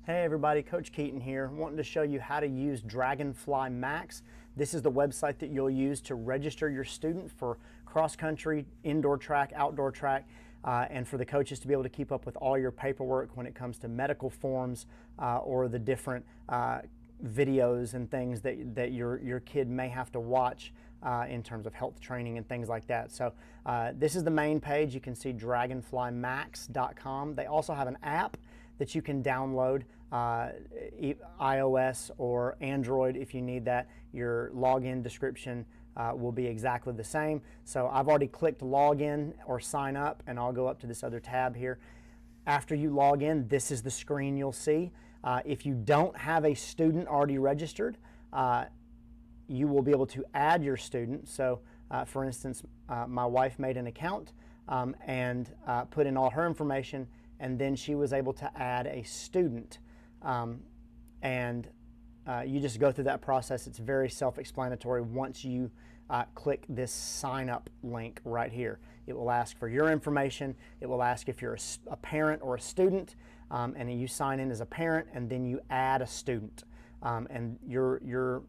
Hey everybody, Coach Keaton here, wanting to show you how to use DRAGONFLY MAX. This is the website that you'll use to register your student for cross-country, indoor track, outdoor track, and for the coaches to be able to keep up with all your paperwork when it comes to medical forms or the different videos and things that your kid may have to watch in terms of health training and things like that. So this is the main page. You can see dragonflymax.com. They also have an app that you can download, iOS or Android if you need that. Your login description will be exactly the same. So I've already clicked login or sign up, and I'll go up to this other tab here. After you log in, this is the screen you'll see. If you don't have a student already registered, you will be able to add your student. So for instance, my wife made an account and put in all her information, and then she was able to add a student. You just go through that process. It's very self-explanatory once you click this sign up link right here. It will ask for your information. It will ask if you're a parent or a student, and you sign in as a parent, and then you add a student. And your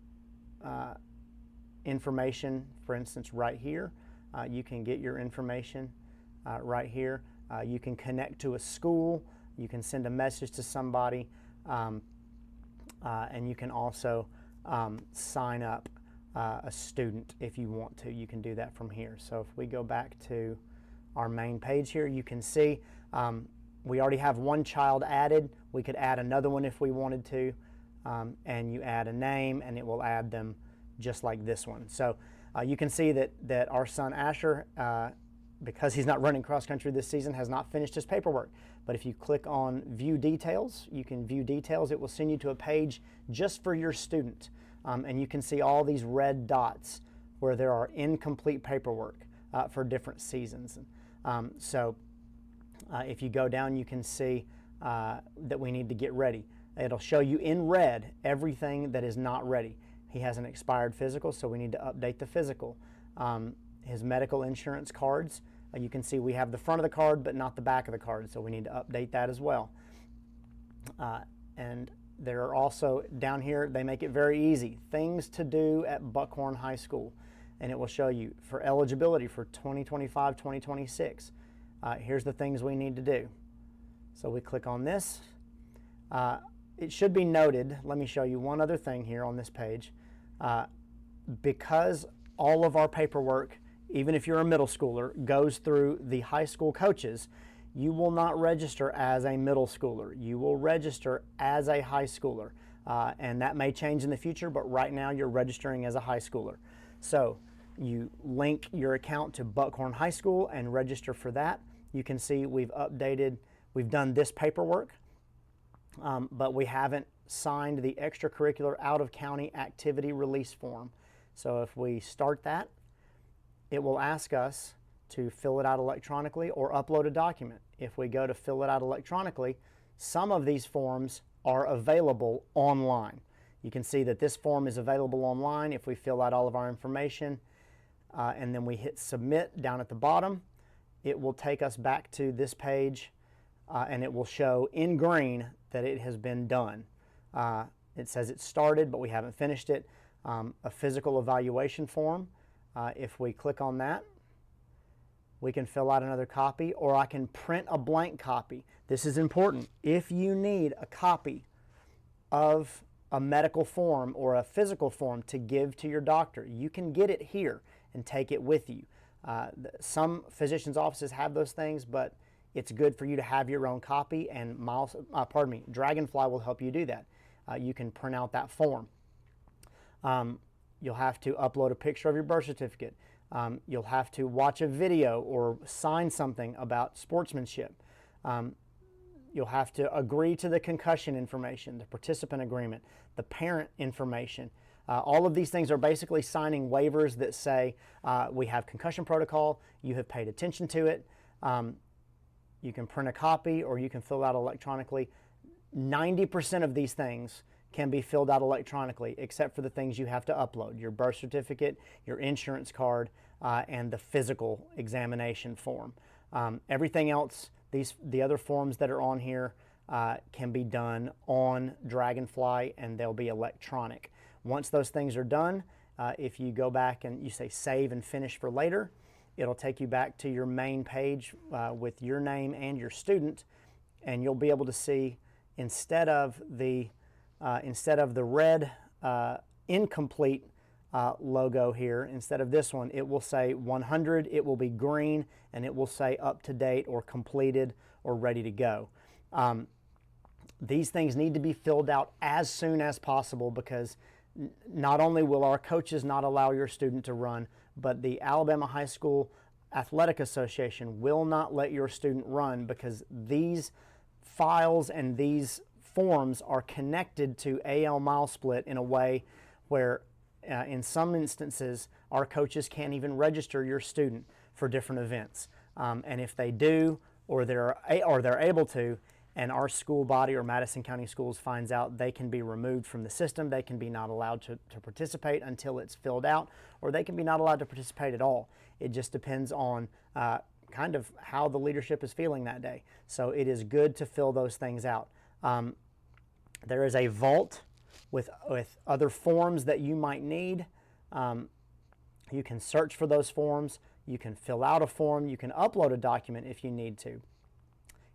information, for instance, right here, you can get your information right here. You can connect to a school, you can send a message to somebody, and you can also sign up a student if you want to. You can do that from here. So if we go back to our main page here, you can see we already have one child added. We could add another one if we wanted to, and you add a name and it will add them just like this one. So you can see that our son Asher, because he's not running cross country this season, has not finished his paperwork. But if you click on view details, you can view details. It will send you to a page just for your student. And you can see all these red dots where there are incomplete paperwork for different seasons. If you go down, you can see that we need to get ready. It'll show you in red everything that is not ready. He has an expired physical, so we need to update the physical. His medical insurance cards, you can see we have the front of the card but not the back of the card, so we need to update that as well. And there are also down here, they make it very easy, things to do at Buckhorn High School, and it will show you for eligibility for 2025-2026. Here's the things we need to do. So we click on this. It should be noted, let me show you one other thing here on this page. Because all of our paperwork, even if you're a middle schooler, goes through the high school coaches, you will not register as a middle schooler. You will register as a high schooler. And that may change in the future, but right now you're registering as a high schooler. So you link your account to Buckhorn High School and register for that. You can see we've done this paperwork, but we haven't signed the extracurricular out-of-county activity release form. So if we start that, it will ask us to fill it out electronically or upload a document. If we go to fill it out electronically, some of these forms are available online. You can see that this form is available online. If we fill out all of our information and then we hit submit down at the bottom, it will take us back to this page and it will show in green that it has been done. It says it started, but we haven't finished it. A physical evaluation form. If we click on that, we can fill out another copy, or I can print a blank copy. This is important. If you need a copy of a medical form or a physical form to give to your doctor, you can get it here and take it with you. Some physicians' offices have those things, but it's good for you to have your own copy, and Dragonfly will help you do that. You can print out that form. You'll have to upload a picture of your birth certificate. You'll have to watch a video or sign something about sportsmanship. You'll have to agree to the concussion information, the participant agreement, the parent information. All of these things are basically signing waivers that say we have concussion protocol, you have paid attention to it. You can print a copy or you can fill out electronically. 90% of these things can be filled out electronically, except for the things you have to upload: your birth certificate, your insurance card, and the physical examination form. Everything else, the other forms that are on here, can be done on Dragonfly, and they'll be electronic. Once those things are done, if you go back and you say save and finish for later, it'll take you back to your main page with your name and your student, and you'll be able to see instead of the red incomplete logo here, instead of this one, it will say 100, it will be green, and it will say up to date or completed or ready to go. These things need to be filled out as soon as possible, because not only will our coaches not allow your student to run, but the Alabama High School Athletic Association will not let your student run, because these files and these forms are connected to AL MileSplit in a way where in some instances our coaches can't even register your student for different events. And if they do, or they're able to, and our school body or Madison County Schools finds out, they can be removed from the system. They can be not allowed to participate until it's filled out, or they can be not allowed to participate at all. It just depends on kind of how the leadership is feeling that day. So it is good to fill those things out. There is a vault with other forms that you might need. You can search for those forms. You can fill out a form. You can upload a document if you need to.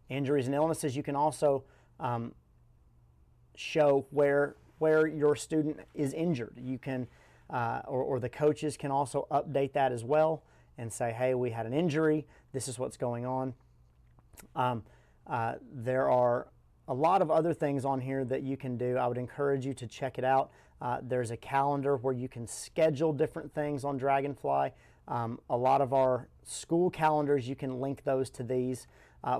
Injuries and illnesses, you can also show where your student is injured. You can, or the coaches can also update that as well and say, hey, we had an injury, this is what's going on. There are a lot of other things on here that you can do. I would encourage you to check it out. There's a calendar where you can schedule different things on Dragonfly. A lot of our school calendars, you can link those to these.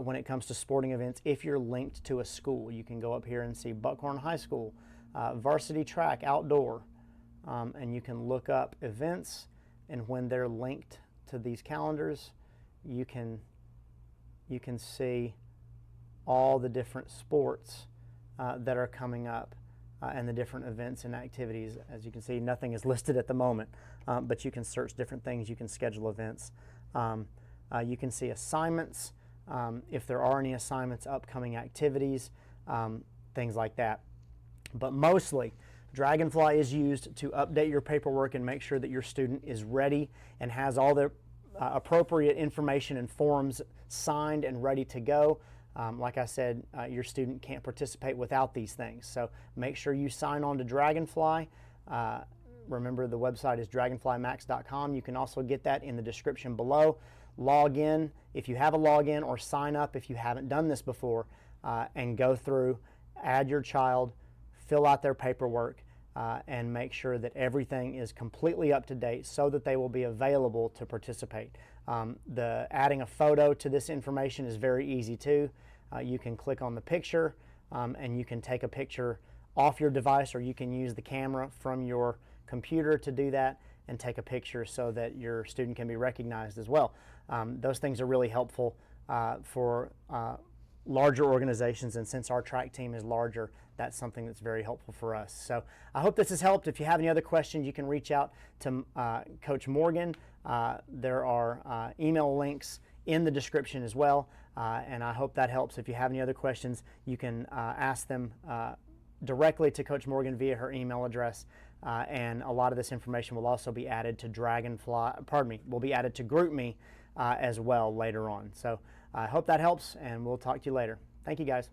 When it comes to sporting events, if you're linked to a school, you can go up here and see Buckhorn High School, varsity track, outdoor, and you can look up events, and when they're linked to these calendars, you can see all the different sports that are coming up and the different events and activities. As you can see, nothing is listed at the moment, but you can search different things, you can schedule events. You can see assignments, if there are any assignments, upcoming activities, things like that. But mostly, Dragonfly is used to update your paperwork and make sure that your student is ready and has all the appropriate information and forms signed and ready to go. Like I said, your student can't participate without these things. So make sure you sign on to Dragonfly. Remember, the website is dragonflymax.com. You can also get that in the description below. Log in if you have a login, or sign up if you haven't done this before, and go through, add your child, fill out their paperwork, and make sure that everything is completely up to date so that they will be available to participate. Adding a photo to this information is very easy too. You can click on the picture and you can take a picture off your device, or you can use the camera from your computer to do that and take a picture so that your student can be recognized as well. Those things are really helpful for larger organizations, and since our track team is larger, that's something that's very helpful for us. So I hope this has helped. If you have any other questions, you can reach out to Coach Morgan. There are email links in the description as well, and I hope that helps. If you have any other questions, you can ask them directly to Coach Morgan via her email address, and a lot of this information will also be added to will be added to GroupMe as well later on. So I hope that helps, and we'll talk to you later. Thank you, guys.